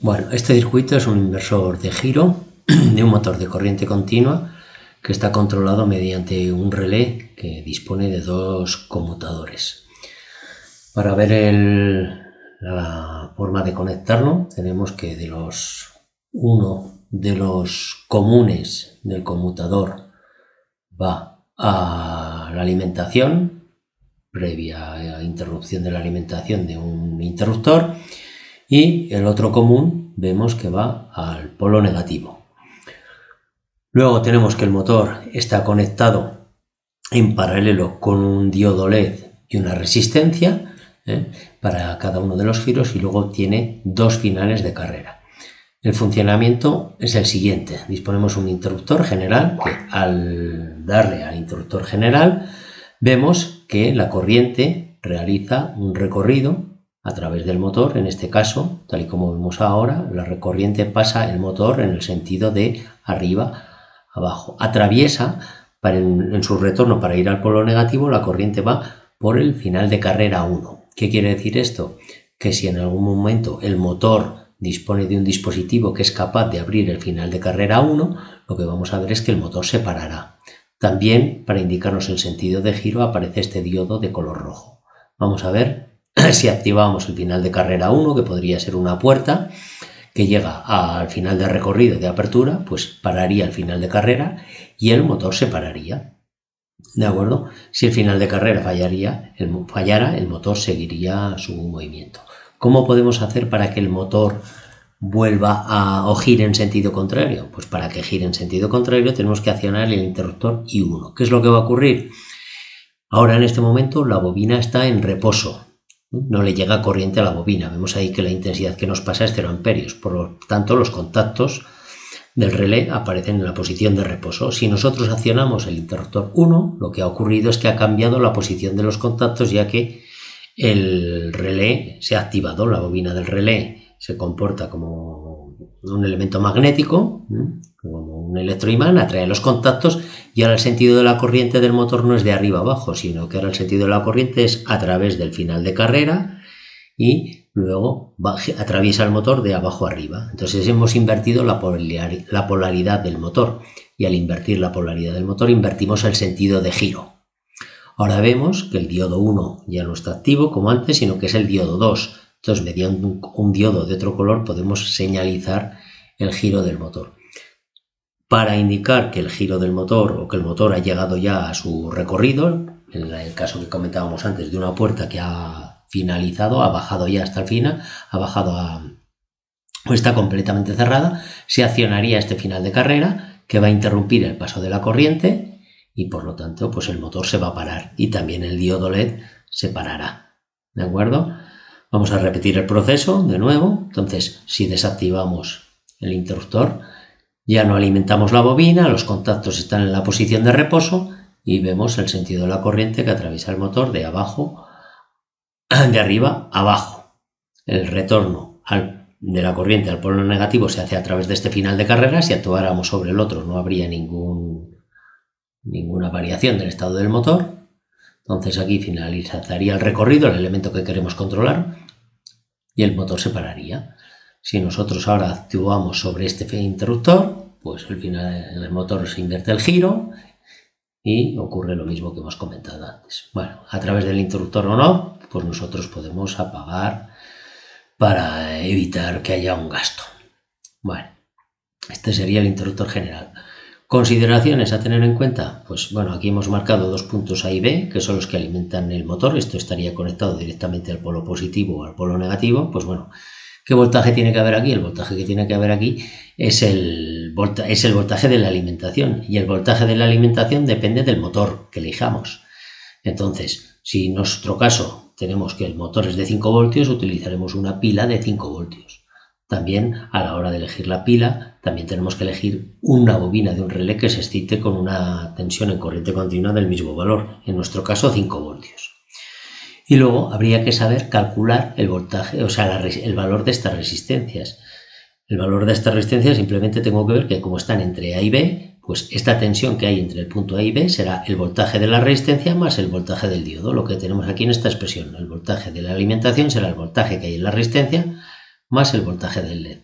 Bueno, este circuito es un inversor de giro de un motor de corriente continua que está controlado mediante un relé que dispone de dos conmutadores. Para ver la forma de conectarlo, tenemos que uno de los comunes del conmutador va a la alimentación, previa interrupción de la alimentación de un interruptor, y el otro común vemos que va al polo negativo. Luego tenemos que el motor está conectado en paralelo con un diodo LED y una resistencia para cada uno de los giros, y luego tiene dos finales de carrera. El funcionamiento es el siguiente: disponemos un interruptor general que, al darle al interruptor general, vemos que la corriente realiza un recorrido a través del motor. En este caso, tal y como vemos ahora, la corriente pasa el motor en el sentido de arriba abajo. Atraviesa, en su retorno para ir al polo negativo, la corriente va por el final de carrera 1. ¿Qué quiere decir esto? Que si en algún momento el motor dispone de un dispositivo que es capaz de abrir el final de carrera 1, lo que vamos a ver es que el motor se parará. También, para indicarnos el sentido de giro, aparece este diodo de color rojo. Vamos a ver si activamos el final de carrera 1, que podría ser una puerta que llega al final de recorrido de apertura, pues pararía el final de carrera y el motor se pararía. ¿De acuerdo? Si el final de carrera fallara, el motor seguiría su movimiento. ¿Cómo podemos hacer para que el motor vuelva o gire en sentido contrario? Pues para que gire en sentido contrario tenemos que accionar el interruptor I1. ¿Qué es lo que va a ocurrir? Ahora, en este momento, la bobina está en reposo. No le llega corriente a la bobina. Vemos ahí que la intensidad que nos pasa es 0 amperios. Por lo tanto, los contactos del relé aparecen en la posición de reposo. Si nosotros accionamos el interruptor 1, lo que ha ocurrido es que ha cambiado la posición de los contactos, ya que el relé se ha activado. La bobina del relé se comporta como un elemento magnético, como un electroimán, atrae los contactos, y ahora el sentido de la corriente del motor no es de arriba abajo, sino que ahora el sentido de la corriente es a través del final de carrera y luego atraviesa el motor de abajo arriba. Entonces hemos invertido la polaridad del motor, y al invertir la polaridad del motor invertimos el sentido de giro. Ahora vemos que el diodo 1 ya no está activo como antes, sino que es el diodo 2. Entonces, mediante un diodo de otro color podemos señalizar el giro del motor. Para indicar que el giro del motor, o que el motor ha llegado ya a su recorrido, en el caso que comentábamos antes de una puerta que ha finalizado, ha bajado ya hasta el final, o está completamente cerrada, se accionaría este final de carrera que va a interrumpir el paso de la corriente, y por lo tanto pues el motor se va a parar, y también el diodo LED se parará. ¿De acuerdo? Vamos a repetir el proceso de nuevo. Entonces, si desactivamos el interruptor, ya no alimentamos la bobina, los contactos están en la posición de reposo y vemos el sentido de la corriente que atraviesa el motor de arriba a abajo. El retorno de la corriente al polo negativo se hace a través de este final de carrera. Si actuáramos sobre el otro no habría ninguna variación del estado del motor. Entonces aquí finalizaría el recorrido, el elemento que queremos controlar, y el motor se pararía. Si nosotros ahora actuamos sobre este interruptor, pues el motor se invierte el giro y ocurre lo mismo que hemos comentado antes. Bueno, a través del interruptor o no, pues nosotros podemos apagar para evitar que haya un gasto. Bueno, este sería el interruptor general. Consideraciones a tener en cuenta, pues bueno, aquí hemos marcado dos puntos A y B, que son los que alimentan el motor. Esto estaría conectado directamente al polo positivo o al polo negativo. Pues bueno, ¿qué voltaje tiene que haber aquí? El voltaje que tiene que haber aquí es el voltaje de la alimentación, y el voltaje de la alimentación depende del motor que elijamos. Entonces, si en nuestro caso tenemos que el motor es de 5 voltios, utilizaremos una pila de 5 voltios. También, a la hora de elegir la pila, también tenemos que elegir una bobina de un relé que se excite con una tensión en corriente continua del mismo valor, en nuestro caso 5 voltios. Y luego habría que saber calcular el voltaje, o sea, el valor de estas resistencias. El valor de estas resistencias simplemente tengo que ver que, como están entre A y B, pues esta tensión que hay entre el punto A y B será el voltaje de la resistencia más el voltaje del diodo, lo que tenemos aquí en esta expresión. El voltaje de la alimentación será el voltaje que hay en la resistencia más el voltaje del LED.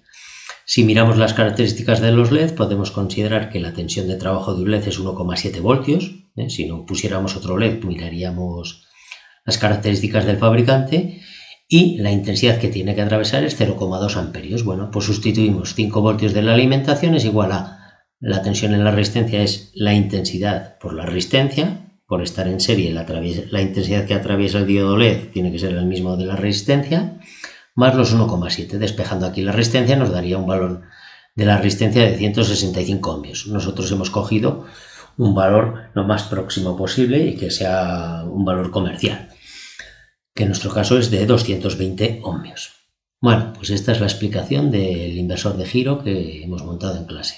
Si miramos las características de los LED, podemos considerar que la tensión de trabajo de un LED es 1,7 voltios. Si no pusiéramos otro LED, miraríamos las características del fabricante, y la intensidad que tiene que atravesar es 0,2 amperios. Bueno, pues sustituimos 5 voltios de la alimentación es igual a la tensión en la resistencia es la intensidad por la resistencia. Por estar en serie, la intensidad que atraviesa el diodo LED tiene que ser el mismo de la resistencia, más los 1,7. Despejando aquí la resistencia nos daría un valor de la resistencia de 165 ohmios. Nosotros hemos cogido un valor lo más próximo posible y que sea un valor comercial, que en nuestro caso es de 220 ohmios. Bueno, pues esta es la explicación del inversor de giro que hemos montado en clase.